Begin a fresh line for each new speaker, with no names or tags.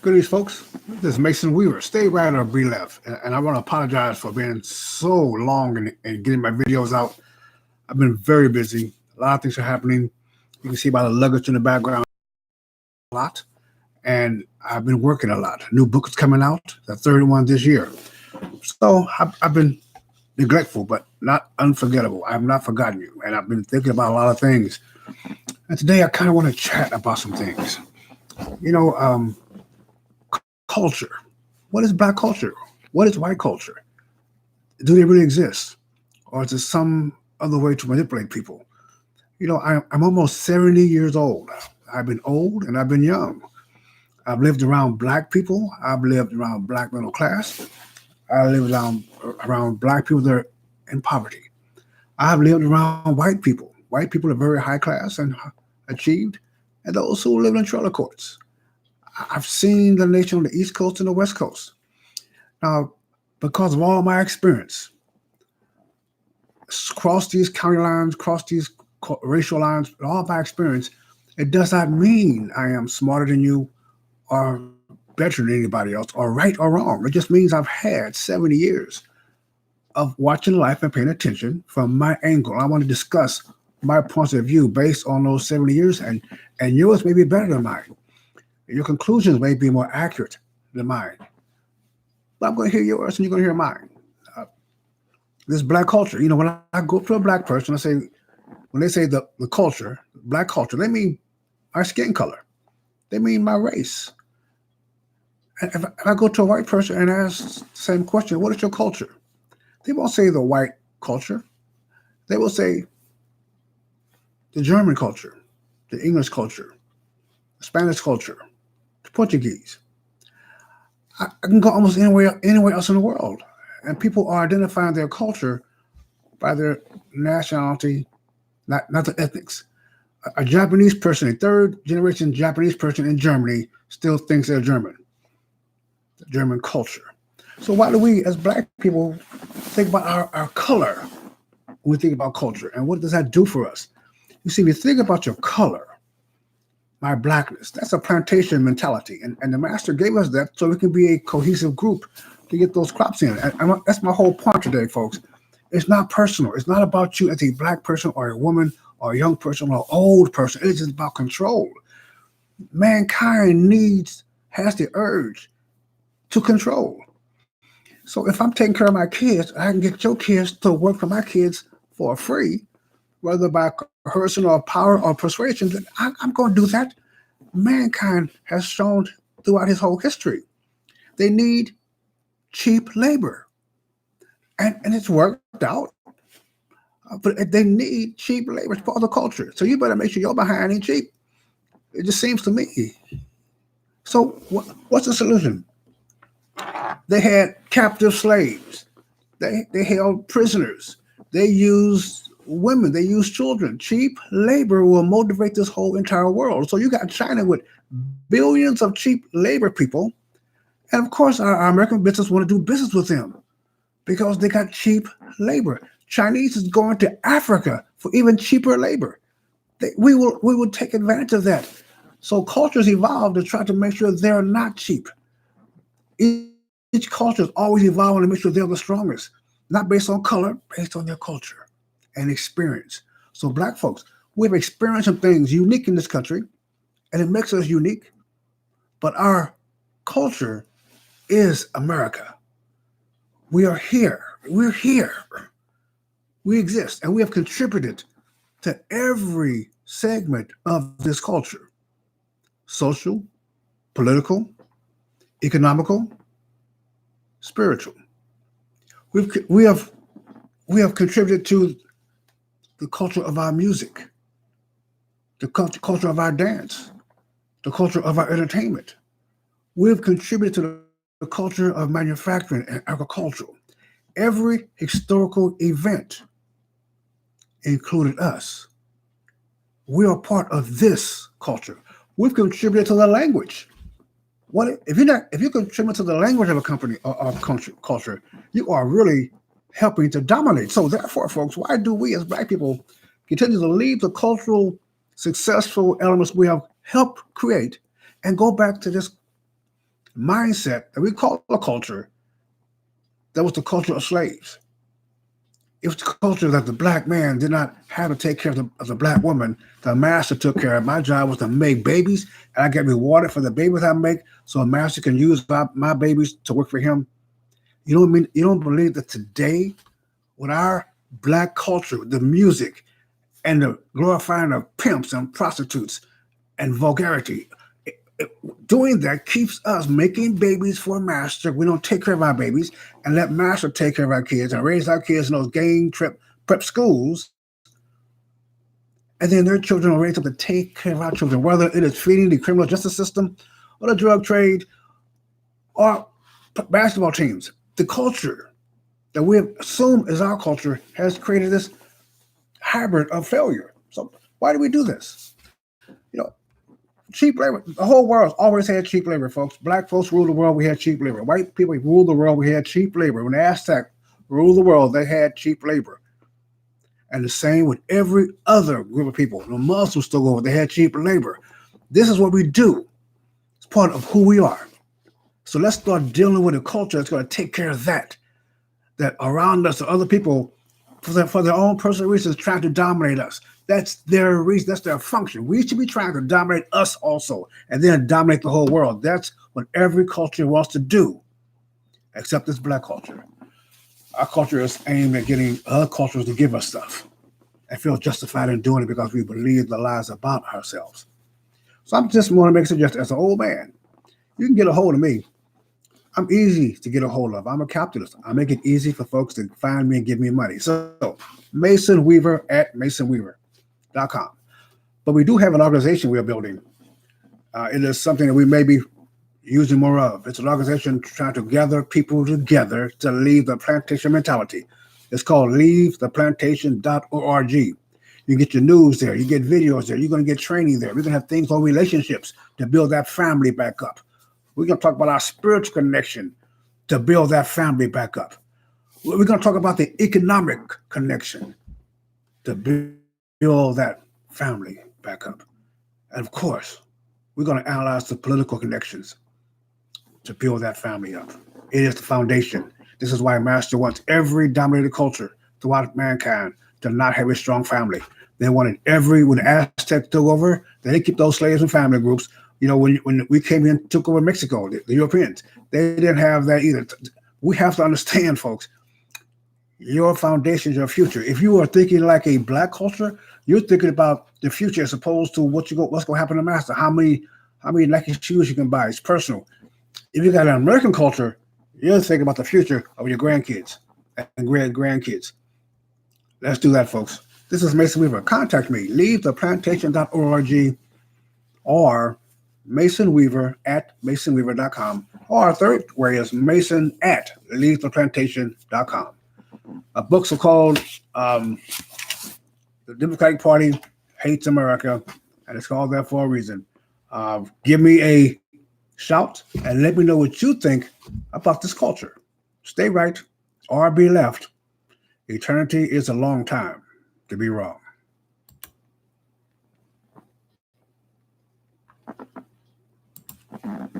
Good evening, folks. This is Mason Weaver. Stay right or be left. And I want to apologize for being so long and getting my videos out. I've been very busy. A lot of things are happening. You can see by the luggage in the background a lot. And I've been working a lot. New book is coming out, the third one this year. So I've been neglectful, but not unforgettable. I have not forgotten you. And I've been thinking about a lot of things. And today I kind of want to chat about some things. You know, culture. What is black culture? What is white culture? Do they really exist? Or is it some other way to manipulate people? I'm almost 70 years old. I've been old and I've been young. I've lived around black people. I've lived around black middle class. I lived around black people that are in poverty. I've lived around white people. White people are very high class and achieved, and those who live in trailer courts. I've seen the nation on the East Coast and the West Coast. Now, because of all my experience, cross these county lines, cross these racial lines, all my experience, it does not mean I am smarter than you or better than anybody else or right or wrong. It just means I've had 70 years of watching life and paying attention from my angle. I want to discuss my points of view based on those 70 years, and yours may be better than mine. Your conclusions may be more accurate than mine. But I'm going to hear yours and you're going to hear mine. Uh, this black culture, when I go up to a black person, when they say the culture, black culture, they mean our skin color. They mean my race. And if I go to a white person and ask the same question, what is your culture? They won't say the white culture. They will say the German culture, the English culture, the Spanish culture, the Portuguese. I can go almost anywhere else in the world, and people are identifying their culture by their nationality, not the ethnics. A Japanese person, a third generation Japanese person in Germany, still thinks they're German. The German culture. So why do we, as black people, think about our color when we think about culture, and what does that do for us? You see, if you think about your color, my blackness. That's a plantation mentality. And the master gave us that so we can be a cohesive group to get those crops in. And that's my whole point today, folks. It's not personal. It's not about you as a black person or a woman or a young person or an old person. It's just about control. Mankind has the urge to control. So if I'm taking care of my kids, I can get your kids to work for my kids for free, whether by coercion or power or persuasion, then I'm going to do that. Mankind has shown throughout his whole history. They need cheap labor. And it's worked out. But they need cheap labor. It's part of the culture. So you better make sure your behind ain't cheap. It just seems to me. So what's the solution? They had captive slaves. They held prisoners. They used women, they use children. Cheap labor will motivate this whole entire world. So you got China with billions of cheap labor people. And of course, our American business want to do business with them because they got cheap labor. Chinese is going to Africa for even cheaper labor. We will take advantage of that. So cultures evolve to try to make sure they're not cheap. Each culture is always evolving to make sure they're the strongest, not based on color, based on their culture and experience. So black folks, we've experienced some things unique in this country, and it makes us unique. But our culture is America. We are here. We're here. We exist, and we have contributed to every segment of this culture: social, political, economical, spiritual. We have contributed to the culture of our music, the culture of our dance, the culture of our entertainment. We've contributed to the culture of manufacturing and agricultural. Every historical event included us. We are part of this culture. We've contributed to the language. If you contribute to the language of a company or culture, you are really helping to dominate. So therefore, folks, why do we as black people continue to leave the cultural successful elements we have helped create and go back to this mindset that we call a culture, that was the culture of slaves. It was the culture that the black man did not have to take care of the black woman. The master took care of. My job was to make babies, and I get rewarded for the babies I make, so a master can use my babies to work for him. You don't mean you don't believe that today, with our black culture, the music and the glorifying of pimps and prostitutes and vulgarity, doing that keeps us making babies for master. We don't take care of our babies and let master take care of our kids and raise our kids in those gang prep schools. And then their children are raised up to take care of our children, whether it is feeding the criminal justice system or the drug trade or basketball teams. The culture that we assume is our culture has created this hybrid of failure. So why do we do this? You know, cheap labor. The whole world always had cheap labor, folks. Black folks ruled the world. We had cheap labor. White people ruled the world. We had cheap labor. When the Aztec ruled the world, they had cheap labor. And the same with every other group of people. The Muslims took over. They had cheap labor. This is what we do. It's part of who we are. So let's start dealing with a culture that's going to take care of that. That around us, the other people, for their own personal reasons, trying to dominate us. That's their reason. That's their function. We should be trying to dominate us also, and then dominate the whole world. That's what every culture wants to do, except this black culture. Our culture is aimed at getting other cultures to give us stuff and feel justified in doing it because we believe the lies about ourselves. So I just want to make a suggestion. As an old man, you can get a hold of me. I'm easy to get a hold of. I'm a capitalist. I make it easy for folks to find me and give me money. So Mason Weaver at masonweaver.com. But we do have an organization we are building. It is something that we may be using more of. It's an organization trying to gather people together to leave the plantation mentality. It's called leavetheplantation.org. You get your news there. You get videos there. You're going to get training there. We're going to have things on relationships to build that family back up. We're going to talk about our spiritual connection to build that family back up. We're going to talk about the economic connection to build that family back up. And of course, we're going to analyze the political connections to build that family up. It is the foundation. This is why Master wants every dominated culture throughout mankind to not have a strong family. They wanted when the Aztecs took over, they didn't keep those slaves in family groups. You know, when we came in, took over Mexico, the Europeans, they didn't have that either. We have to understand, folks, your foundation is your future. If you are thinking like a black culture, you're thinking about the future as opposed to what's going to happen to master. How many Nike shoes you can buy? It's personal. If you got an American culture, you're thinking about the future of your grandkids and grandkids. Let's do that, folks. This is Mason Weaver. Contact me. Leavetheplantation.org or Mason Weaver at masonweaver.com. Or our third way is Mason at leavetheplantation.com. Books are called The Democratic Party Hates America, and it's called that for a reason. Give me a shout and let me know what you think about this culture. Stay right or be left. Eternity is a long time to be wrong.